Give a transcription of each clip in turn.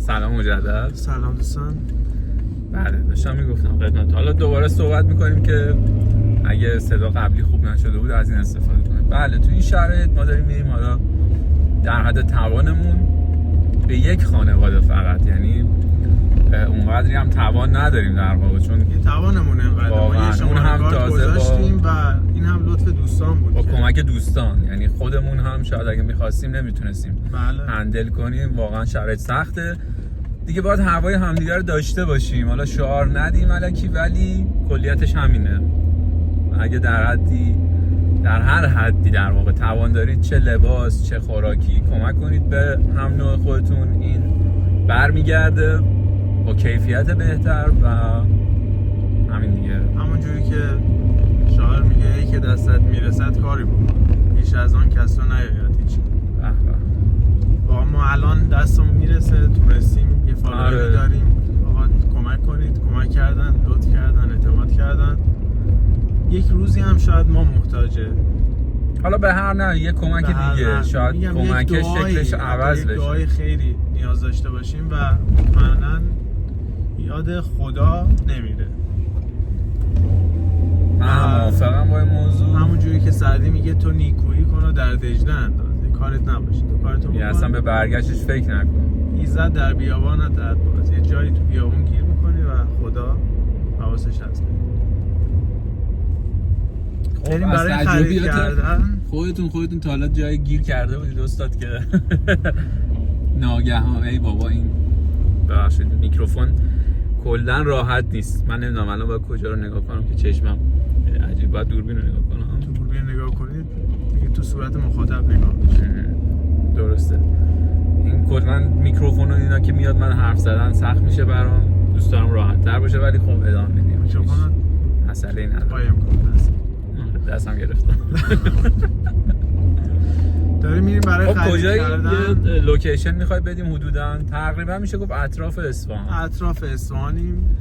سلام مجدد. سلام دوستان. بله داشتم میگفتم خدمت. حالا دوباره صحبت میکنیم که اگه صدا قبلی خوب نشده بود از این استفاده کنیم. بله تو این شرایط ما داریم میریم حالا در حد توانمون به یک خانواده فقط، یعنی اونقدری هم توان نداریم در واقع، چون این توانمون اینقدر واقعا اون هم تازه و این هم لطف دوستان بود با که کمک دوستان، یعنی خودمون هم شاید اگه میخواستیم نمیتونستیم هندل کنیم. واقعا شرایط سخته دیگه، باید هوای همدیگه رو داشته باشیم. حالا شعار ندیم الکی، ولی کلیتش همینه. اگه در هر حدی در واقع توان دارید، چه لباس چه خوراکی، کمک کنید به هم نوع خودتون. این برمیگرده با کیفیت بهتر و همین دیگه. همون جوری که شاعر میگه ای که دستت میرسد کاری بکن، بیش از آن کس رو نیاید هیچ. با ما الان دستمون میرسه، تونستیم یه فالووری داریم. آقا کمک کنید، کمک کردن، لطف کردن، اعتماد کردن. یک روزی هم شاید ما محتاجه، حالا به هر نه یه کمک دیگه، شاید کمک شکلش عوض بشه. دعای خیری نیاز داشته باشیم و مطمئناً یاد خدا نمیره. من موافقم با این موضوع. همون جوری که سعدی میگه تو نیکویی کن و در دجله انداز، کارت نباشه، تو کارتو بکن، اصلا به برگشتش فکر نکن. ایزد در بیابانت در باز. یه جایی تو بیابون گیر میکنی و خدا حواسش هست. بریم برای خرید کردن. خودتون تا حالا جای گیر کرده بودید استاد که ناگهان ای بابا این ببخشید میکروفون کلا راحت نیست. من نمیدونم الان باید کجا رو نگاه کنم که چشمم عجیب، باید دوربین رو نگاه کنم. تو دوربین نگاه کنید دیگه، تو صورت مخاطب نگاه میشه. درسته. این کلا میکروفون و اینا که میاد من حرف زدن سخت میشه برام، دوست دارم راحت تر باشه، ولی خب ادامه میدیم. میکروفون مسئله نداره. قایم کن دستم گرفتم. داریم میریم برای خرید کردن. یه لوکیشن میخوای بدیم حدوداً تقریبا میشه گفت اطراف اصفهان. اطراف اصفهانیم.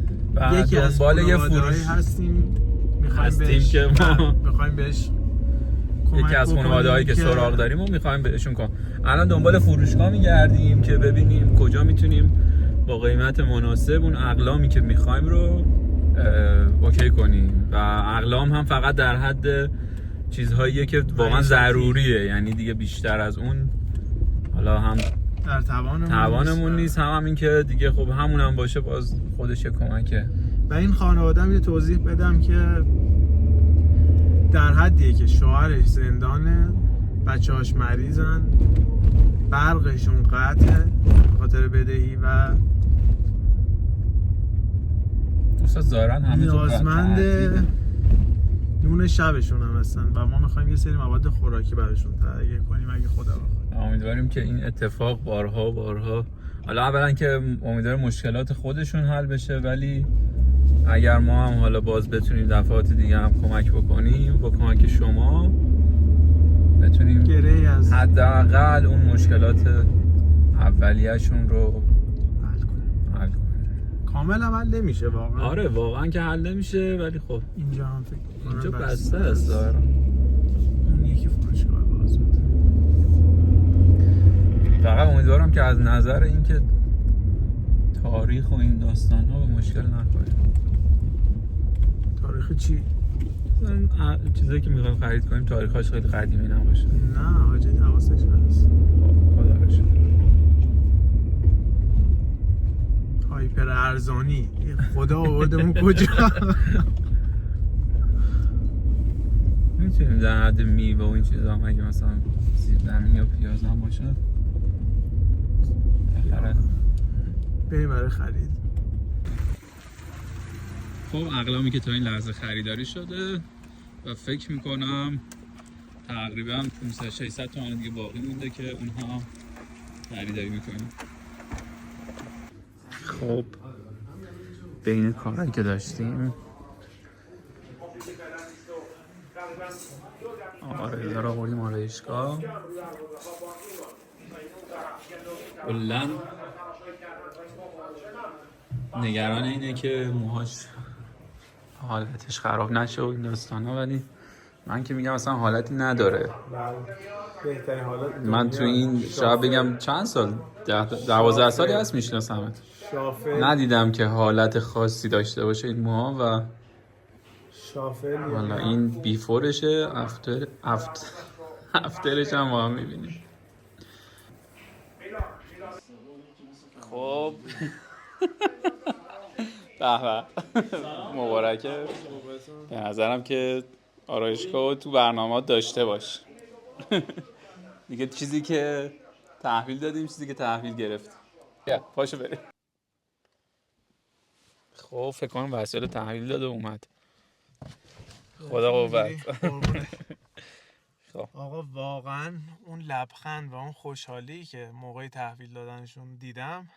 یکی از دنبال یه فروش هستیم که ما بخوایم بهش یکی از خانواده‌هایی که سراغ داریم و میخوایم بهشون الان دنبال فروشگاه میگردیم که ببینیم کجا میتونیم با قیمت مناسب اون اقلامی که میخوایم رو اوکی کنیم. و اقلام هم فقط در حد چیزهاییه که واقعا ضروریه، یعنی دیگه بیشتر از اون حالا هم در توانمون نیست، هم این که دیگه خب همون هم باشه باز خودش کمکه. و این خانواده هم یه توضیح بدم که در حدیه که شوهرش زندانه، بچه‌هاش مریضن، برقشون قطعه به خاطر بدهی و ظاهرا همه نیازمند نون شبشون هم هستن و ما میخوایم یه سری مواد خوراکی براشون تهیه کنیم اگه خدا بخواد. امیدواریم که این اتفاق بارها حالا اولا که امیدواریم مشکلات خودشون حل بشه، ولی اگر ما هم حالا باز بتونیم دفعات دیگه هم کمک بکنیم، با کمک شما بتونیم حداقل اون مشکلات اولیه‌شون رو حل کنیم. کامل حل نمیشه واقعا. آره واقعا که حل نمیشه، ولی خب اینجا هم فکر اینجا بسته است ظاهرا. اون یکی فروشگاه باز بود. فقط امیدوارم که از نظر اینکه تاریخ و این داستان‌ها به مشکل نخوریم. تاریخ چی؟ چیزایی که میخوایم خرید کنیم تاریخش خیلی قدیمی نباشه. نه حاجی حواسش هست. خدا رو شکر. هایپر ارزانی خدا آوردمون کجا؟ میتونیم در حد میوه و این چیزا هم اگه مثلا سیب زمینی یا پیاز هم باشه بریم برای خرید. خب اقلامی که تا این لحظه خریداری شده و فکر میکنم تقریبا 500-600 تومن دیگه باقی مونده که اونها خریداری میکنیم. خب بین کارهایی که داشتیم آره را آوردیم آرایشگاه. کلاً نگران اینه که موهاش حالتش خراب نشه و این داستانا، ولی من که میگم اصلا حالتی نداره. بهترین حالت من تو این شاید بگم چند سال 12 سالی هست میشناسمت، ندیدم که حالت خاصی داشته باشه این موها. و والا این بیفورشه، افترش هم با هم میبینیم. خب به مبارکه. به نظرم که آرایشگاه تو برنامه داشته باش. دیگه چیزی که تحویل دادیم، چیزی که تحویل گرفت. پاشو بریم. خب فکر کنم وسیله تحویل داده اومد. خدا قوت. آقا واقعا اون لبخند و اون خوشحالی که موقع تحویل دادنشون دیدم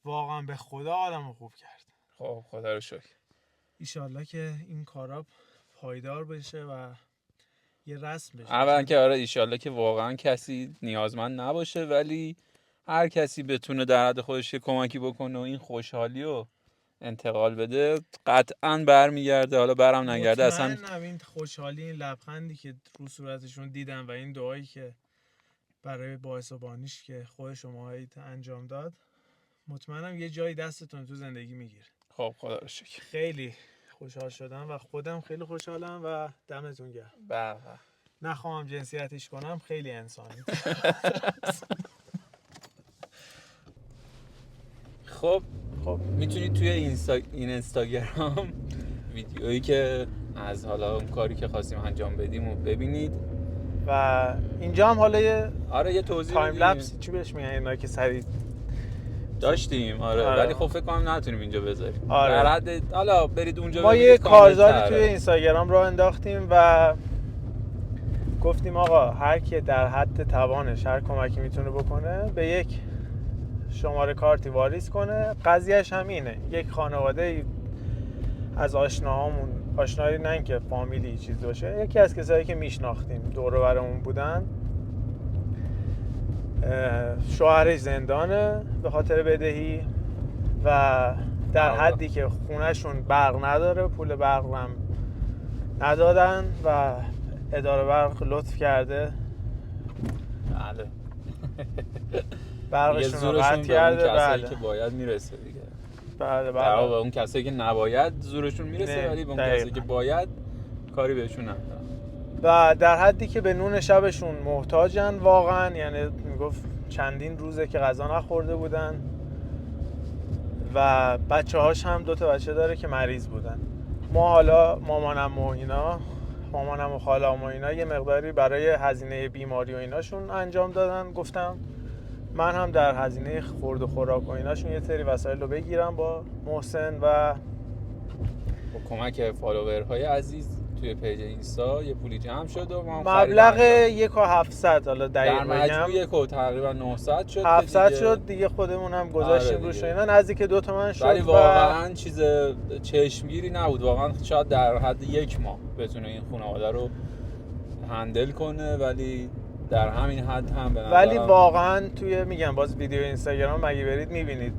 واقعا به خدا آدمو خوب کرد. خب خدا رو شکر. ایشالله که این کارا پایدار بشه و یه رسم بشه. اولا که آره ایشالله که واقعا کسی نیازمند نباشه، ولی هر کسی بتونه در حد خودش یه کمکی بکنه و این خوشحالی رو انتقال بده قطعا برمیگرده. حالا برم نگرده اصلا. مطمئنم این خوشحالی، این لبخندی که رو صورتشون دیدم و این دعایی که برای باعث و بانیش که خود شماهایی انجام داد، مطمئنم یه جایی دستتون تو زندگی میگیره. خب خدا رو شکر. خیلی خوشحال شدم و خودم خیلی خوشحالم و دمتون گرم. بله. نخواهم جنسیتش کنم، خیلی انسانی. خب میتونید توی این اینستاگرام ویدیویی که از حالا اون کاری که خواستیم انجام بدیم رو ببینید و اینجا هم حالا یه توضیح تایم لپس چی بهش میگن اینا که سریع داشتیم. ولی خب فکر کنم نتونیم اینجا بذاریم. آره. در حد حالا برید اونجا ما یه کارزاری توی اینستاگرام راه انداختیم و گفتیم آقا هر کی در حد توانش هر کمکی میتونه بکنه به یک شماره کارتی واریز کنه. قضیهش هم اینه، یک خانواده از آشناهامون، آشنایی نه اینکه فامیلی چیز باشه، یکی از کسایی که میشناختیم دور و برمون بودن، شوهرش زندانه به خاطر بدهی و در حدی که خونهشون برق نداره، پول برق هم ندادن و اداره برق لطف کرده بله برقشون رو قطع کرده. کسایی که باید میرسه دیگه. بله به اون کسایی که نباید زورشون میرسه، ولی به اون کسایی که باید کاری بهشون نداره. و در حدی که به نون شبشون محتاجن واقعا، یعنی میگفت چندین روزه که غذا نخورده بودن و بچه‌هاش هم 2 تا بچه داره که مریض بودن. ما حالا مامانم و خاله‌ام و اینا یه مقداری برای هزینه بیماری و ایناشون انجام دادن. گفتم من هم در هزینه خورد و خوراک و ایناشون یه سری وسایل رو بگیرم با محسن و با کمک فالوورهای عزیز توی پیج اینستا یه پولی جمع شد و ما مبلغ 1,700 حالا دقیق بگم در مجموع تقریبا 900 شد. 700 شد دیگه. خودمون هم گذاشتیم روش اینا، نزدیک 2 تومن شد. ولی واقعا چیز چشمگیری نبود. واقعا شاید در حد 1 ماه بتونه این خانواده رو هندل کنه، ولی در همین حد هم به نظرم. ولی واقعا توی میگم باز ویدیو اینستاگرام مگه برید میبینید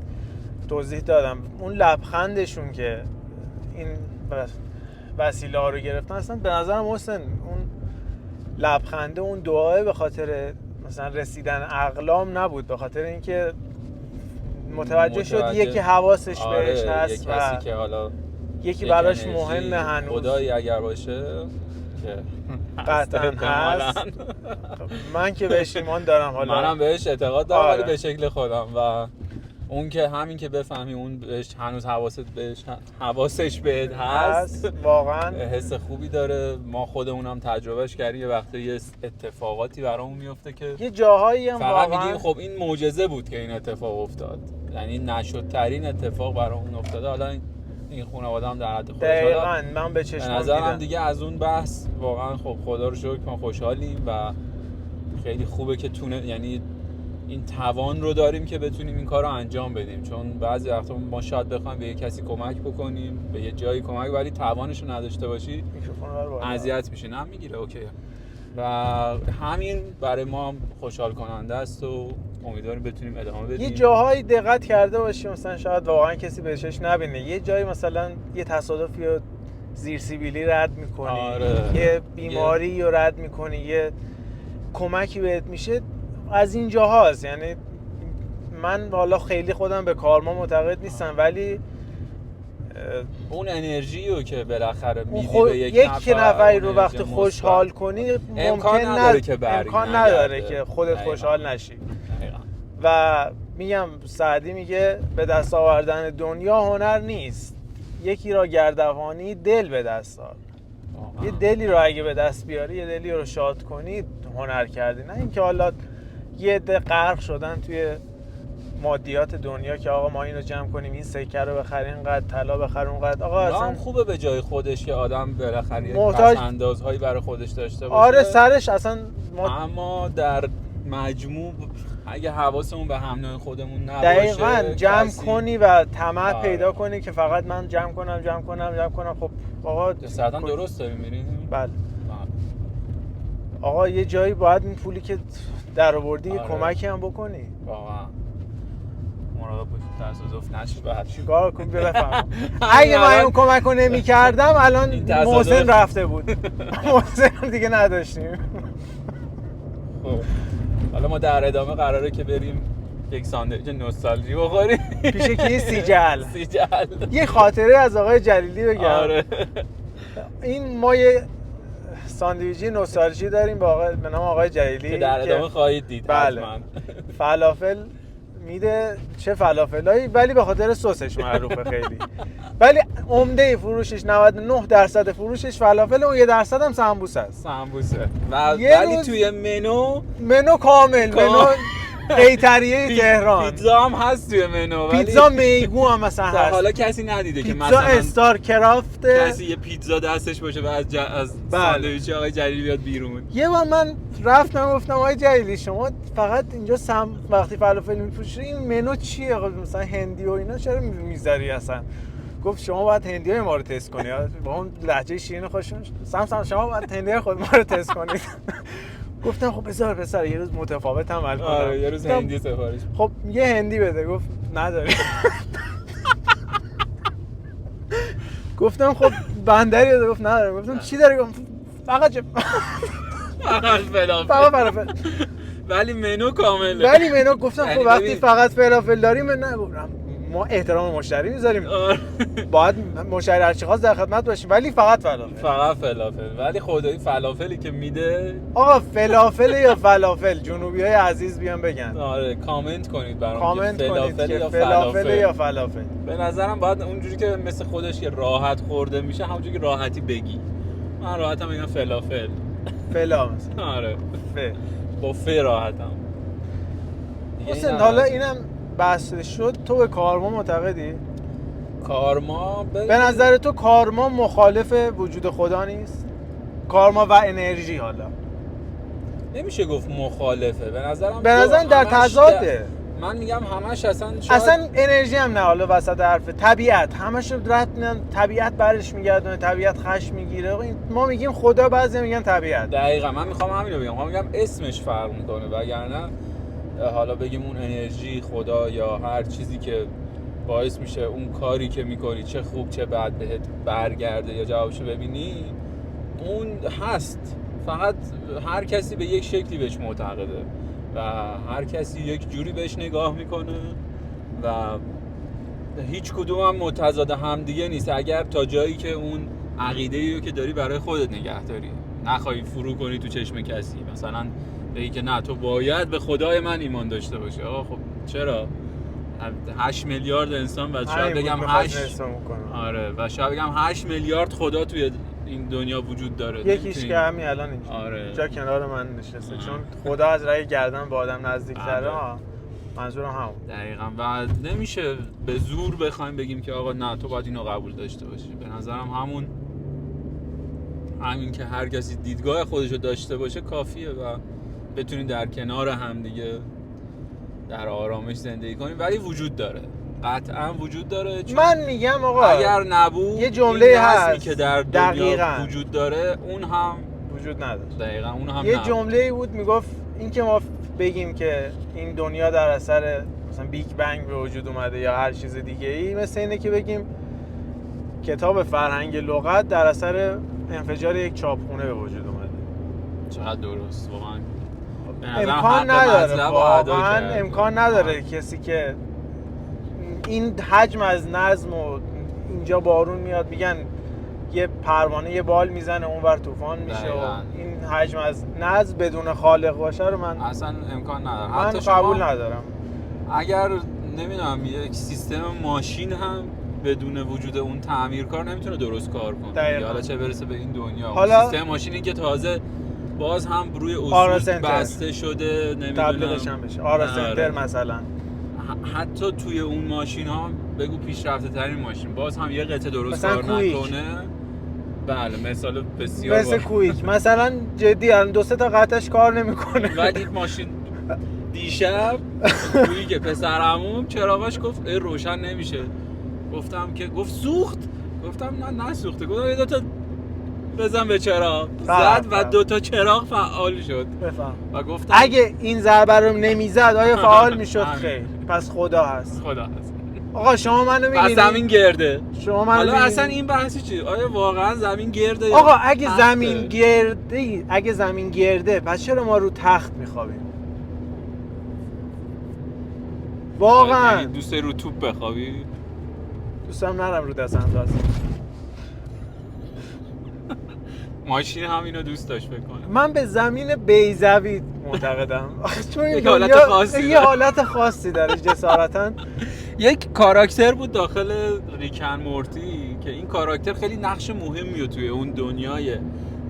توضیح دادم اون لبخندشون که این وسیله ها رو گرفتن. اصلا به نظرم محسن اون لبخنده، اون دعای به خاطر مثلا رسیدن اقلام نبود، به خاطر اینکه متوجه شد یکی حواسش بهش هست و کسی که حالا یکی براش مهمه هنوز. خدایی اگر باشه که قطعا هست. من که بهش ایمان دارم، حالا منم بهش اعتقاد دارم، ولی به شکل خودم. و اون که همین که بفهمی اون بهش هنوز حواسش بهت هست واقعا حس خوبی داره. ما خودمونم تجربهش کردیم، یه وقته یه اتفاقاتی برامون میفته که یه جاهایی هم فقط میگیم خب این معجزه بود که این اتفاق افتاد، یعنی نشدترین اتفاق برامون افتاده. حالا این خانواده هم در حد خودش دقیقاً من به چشمم دیدم. نظرم دیگه از اون بحث واقعا خب خدا رو شکر ما خوشحالیم و خیلی خوبه که یعنی این توان رو داریم که بتونیم این کار رو انجام بدیم، چون بعضی وقتا ما شاید بخوایم به یه کسی کمک بکنیم، به یه جایی کمک، ولی توانش رو نداشته باشی اذیت میشه. نه میگیره اوکی. و همین برای ما خوشحال کننده است و امیدواریم بتونیم ادامه بدیم. یه جاهایی دقت کرده باشیم مثلا شاید واقعا کسی بهش نبینه، یه جایی مثلا یه تصادفی زیرسیبیلی رد میکنی، آره. یه بیماری رو رد میکنی، یه کمکی بهت میشه، از این جاهاست. یعنی من حالا خیلی خودم به کارما معتقد نیستم، ولی اون انرژی رو که بالاخره میدی به یک نفری رو وقتی خوشحال کنی امکان نداره که امکان نداره که خودت خوشحال نشی. و میگم سعدی میگه به دست آوردن دنیا هنر نیست، یکی را گردوانی دل به دست آور. یه دلی رو اگه به دست بیاری، یه دلی رو شاد کنی، هنر کردی. نه اینکه حالا یه عده غرق شدن توی مادیات دنیا که آقا ما اینو جمع کنیم، این سکه رو بخریم، اینقدر طلا بخریم، اونقدر. آقا اصلا خوبه به جای خودش که آدم بالاخره یک محتاج پس‌اندازهایی برای خودش داشته باشه. آره سرش اصلا اما در مجموع اگه حواسمون به هم نوع خودمون نباشه، دقیقاً جمع کنی و طمع پیدا کنی که فقط من جمع کنم. خب آقا جسارتاً درست داریم میریم. بله. آقا یه جایی باید این پولی که در آوردی یه کمکی هم بکنی. واقعا مراقب باش تصادف نشه. بعد چیکار کنم بفهم. اگه من اون کمکو نمی‌کردم الان محسن رفته بود. محسن دیگه نداشتیم. خب حالا ما در ادامه قراره که بریم یک ساندویچ نوستالژی بخوریم. پیش کی؟ سیجل. سیجل. یه خاطره از آقای جلیلی بگم. آره. این ما یه ساندویچی نوستالژی داریم به نام آقای جلیلی که در ادامه خواهید دید. بله. فلافل میده، چه فلافلایی، ولی به خاطر سسش معروفه خیلی. ولی عمده فروشش 99% فروشش فلافل و 1% هم سمبوسه است. سمبوسه. ولی توی منو کامل. منو قیطریه تهران. پیتزا هم هست توی منو، ولی پیتزا میگو هم مثلا هست. حالا کسی ندیده که مثلا پیتزا استار کرافت کسی یه پیتزا دستش باشه و از ساندویچ آقای جلیلی بیاد بیرون. یه بار من رفتم گفتم آقای جلیلی شما فقط اینجا وقتی فلافل میفروشی این منو چیه؟ مثلا هندی و اینا چرا میذاری اصلا؟ گفت شما باید هندیای ما رو تست کنید. با اون لهجه شیرین خوشون سم شما باید هندیای خود ما رو تست کنید. گفتم خب بذار پسر یه روز متفاوت عمل کنم. آره یه روز هندی سفارش. خب یه هندی بده. گفت نداره. گفتم خب بندری بده. گفت نداره. گفتم چی داری؟ گفت فقط فلافل. ولی منو کامله. گفتم خب وقتی فقط فلافل داریم نه ما احترام مشتری میذاریم. باید مشتری هر چی خواست در خدمت باشیم، ولی فقط فلافل. ولی خدایی فلافلی که میده آقا فلافل یا فلافل؟ جنوبیای عزیز بیان بگن. آره کامنت کنید برام کامنت کنید که فلافل یا فلافل. به نظرم باید اونجوری که مثل خودش که راحت خورده میشه همونجوری که راحتی بگی. من راحتم میگم فلافل. فلا مثلا. آره با ف راحتم. حسین حالا اینم بحث شد، تو به کارما معتقدی؟ کارما به نظر تو کارما مخالف وجود خدا نیست؟ کارما و انرژی حالا نمیشه گفت مخالفه. به نظرم در تضاده. من میگم همش اصلا انرژی هم نه. حالا وسط حرف طبیعت همش رد میدن، طبیعت برش میگردونه، طبیعت خشم میگیره. ما میگیم خدا، بعضی میگن طبیعت. دقیقاً من میخوام همین رو بگم. اسمش فرق میکنه، وگرنه حالا بگیم اون انرژی، خدا یا هر چیزی که باعث میشه اون کاری که میکنی چه خوب چه بد بهت برگرده یا جوابشو ببینی، اون هست. فقط هر کسی به یک شکلی بهش معتقده و هر کسی یک جوری بهش نگاه میکنه و هیچ کدوم هم متضاد هم دیگه نیست. اگر تا جایی که اون عقیده‌ای رو که داری برای خودت نگه داری، نخوای فرو کنی تو چشم کسی. مثلا بگی که نه تو باید به خدای من ایمان داشته باشی. خب چرا 8 میلیارد انسان و شاید بگم 8 میلیارد خدا توی این دنیا وجود داره. یکیش که همین الان اینجا جا کنار من نشسته. چون خدا از راه گردن به آدم نزدیک‌تره. منظورم همون. دقیقاً. و نمیشه به زور بخوایم بگیم که آقا نه تو باید اینو قبول داشته باشی. به نظرم همین که هر کسی دیدگاه خودشو داشته باشه کافیه و بتونید در کنار هم دیگه در آرامش زندگی کنیم. ولی وجود داره، قطعا وجود داره. من میگم آقا اگر نبود یه جمله هست که در دنیا وجود داره اون هم وجود نداره. دقیقاً اون هم یه جمله‌ای بود میگفت این که ما بگیم که این دنیا در اثر مثلا بیگ بنگ به وجود اومده یا هر چیز دیگه ای، مثل اینه که بگیم کتاب فرهنگ لغت در اثر انفجار یک چاپخونه به وجود اومده. چقدر درست واقعا. امکان نداره واقعا امکان نداره کسی که این حجم از نظم و اینجا بارون میاد میگن یه پروانه یه بال میزنه اونور طوفان میشه و این حجم از نظم بدون خالق باشه رو من اصلا امکان نداره. من حتی قبول ندارم. اگر نمیدونم یک سیستم ماشین هم بدون وجود اون تعمیرکار نمیتونه درست کار کنه. حالا چه برسه به این دنیا. حالا سیستم ماشینی که تازه باز هم روی اصول بسته شده نمیدونم تبدیلش هم بشه آرا سنتر مثلا. حتی توی اون ماشین ها بگو پیشرفته ترین ماشین باز هم یه قطعه درست کار نکنه. بله مثال بسیار مثل کویک مثلا جدی الان 2-3 تا قطعش کار نمیکنه. ولی ماشین دیشب کویک پسرعموم چراغاش گفت روشن نمیشه. گفتم که گفت سوخت. گفتم نه نسوخته. گفتم یه 2 تا بزن به چراغ. زد و 2 تا چراغ فعال شد. بفهم. و گفتم اگه این ضربه رو نمیزد آیا فعال میشد؟ خیر. پس خدا هست. آقا شما منو میبینید؟ پس زمین گرده. شما منو حالا میبینید؟ اصلا این بحثی چیه؟ آیا واقعا زمین گرده؟ آقا اگه زمین گرده پس چرا ما رو تخت میخوابیم؟ واقعا یعنی دوست رو توپ بخوابی؟ دوستم نرم رو دست انداز. ماشین هم اینو دوست داشت بکنه. من به زمین بیضوی معتقدم. چون یه حالت خاصی داره جسارتاً. یک کاراکتر بود داخل ریکن مورتی که این کاراکتر خیلی نقش مهمی رو توی اون دنیای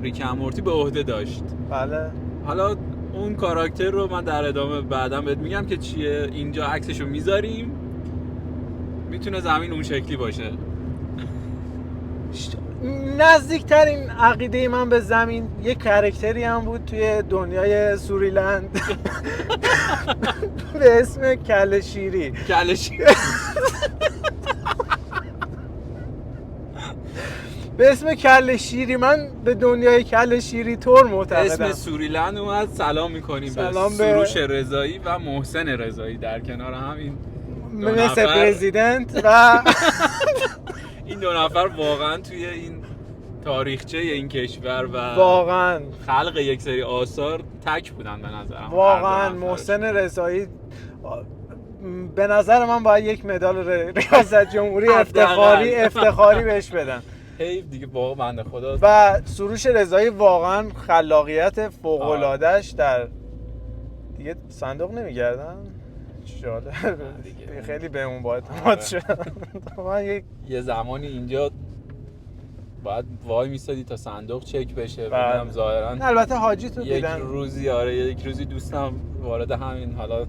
ریکن مورتی به عهده داشت. بله. حالا اون کاراکتر رو من در ادامه بعداً بهت میگم که چیه. اینجا عکسشو میذاریم. میتونه زمین اون شکلی باشه. نزدیکترین عقیده من به زمین یک کاراکتری هم بود توی دنیای سوریلند به اسم کله شیری. به اسم کله شیری. من به دنیای کله شیری طور معتقدم. اسم سوریلند اومد. سلام میکنیم به سروش رضایی و محسن رضایی در کنار هم این مثل پرزیدنت و این 2 نفر واقعا توی این تاریخچه این کشور و واقعا خلق یک سری آثار تک بودن به نظرم. واقعا محسن رضایی به نظر من باید یک مدال ریاست جمهوری افتخاری بهش بدن. حیف دیگه واقعا بنده خدا. و سروش رضایی واقعا خلاقیت فوق العاده‌اش در دیگه صندوق نمیگردن. جالب. خیلی بهمون با اعتماد شد. من یه زمانی اینجا باید وای میستادی تا صندوق چک بشه. ببینم ظاهرا البته حاجی تو دیدن یک روزی دوستم وارد همین حالا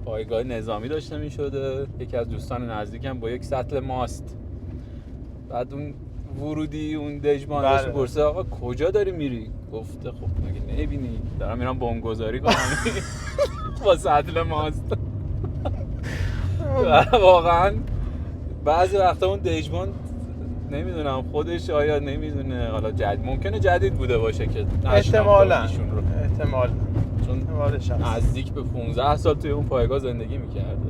پایگاه نظامی داشته میشده. یکی از دوستان نزدیکم با یک سطل ماست. بعد اون ورودی اون دژمان داشت میپرسه آقا کجا داری میری؟ گفته خب مگه نمیبینی دارم میرم بمبگذاری کنم با سطل ماست. واقعا بعضی وقتا اون دژمان نمیدونم خودش آیا نمیدونه حالا ممکنه جدید بوده باشه که احتمالاً چون نزدیک به 15 سال توی اون پایگاه زندگی میکرده.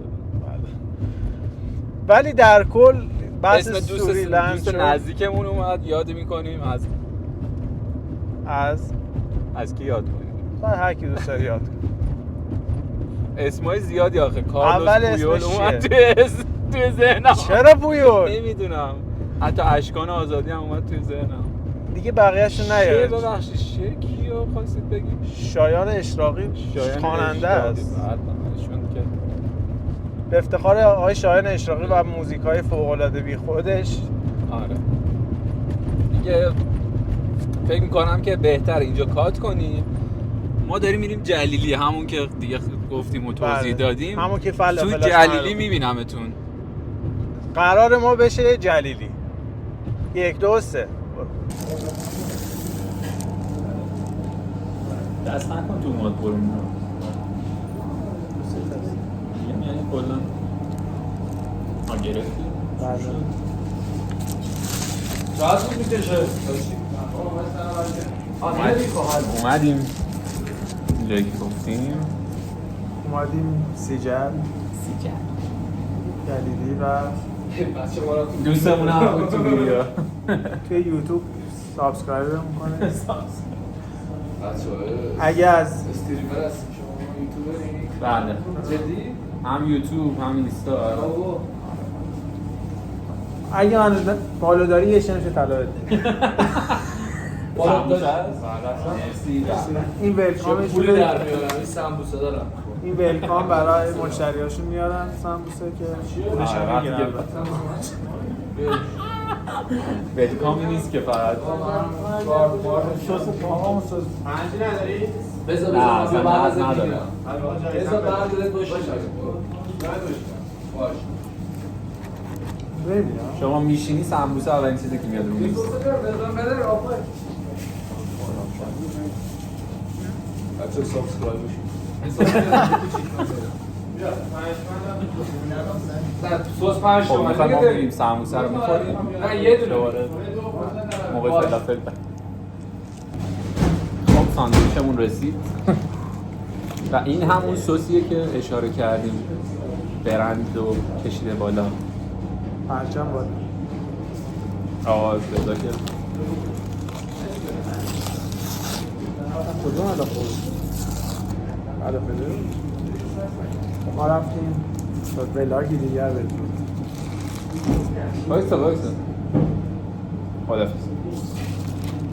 ولی در کل بحث دوست سوریلند نزدیکمون اومد یاد میکنیم از کی یاد کنیم؟ هر کی دوست داره یاد کنیم. اسمای زیادی آخه کارلوس پویول اومد توی ذهنم. چرا پویول؟ نمیدونم. حتی اشکان آزادی هم اومد توی ذهنم. دیگه بقیه‌اشو نیار. ببخشید کیو خواستید بگید؟ شایان اشراقی خواننده است. چون که به افتخار آقای شایان اشراقی و موزیکای فوق‌العاده بی خودش. آره. دیگه فکر می‌کنم که بهتر اینجا کات کنیم. ما داریم میریم جلیلی همون که دیگه گفتیم و توضیح دادیم. همون که تو جلیلی میبینمتون. قرار ما بشه جلیلی. 1 2 3 دست نکن تو ماد برون رو یعنی کلن ها گرفتی؟ چقدر بود میکشه؟ اومدیم جایی که گفتیم اومدیم سیجل جلیلی و دوستمون هم تو ویدیو توی یوتیوب سابسکرایب میکنه. اگه از استریمر هستیم شما یوتیوبری؟ بله جدی؟ هم یوتیوب هم اینستا. اگه من بالاداری یه شنش طلا بده. سمبوسه هست؟ مرسی. این ولکامش پولی در میارم این سمبوسه دارم. این ولکام برای مشتریاشون میارن سمبوسه که پولش هم میگیرن. ولکامی نیست که فقط سس پاهام سس پنجی نداری؟ بذار نه، اصلا بعد از ندارم. میگیرم. بذار بعد باشه. باشه. ببینم شما میشینی سمبوسه اولین چیزی که میاد رو میز. بچه سابسکرایب بشید. سوس 5 خب تومن میخوایم ما دیگه میریم سمبوسه رو میخوریم. نه یه دونه. دوباره موقع فلافل خب ساندویچمون رسید و این همون سسیه که اشاره کردیم برند و کشیده بالا. پرچم بالا آواز بذار که کدوم الان خورد؟ الان بده ما رفتیم تا ولاگی دیگر بدیم. وایسا خدافظ.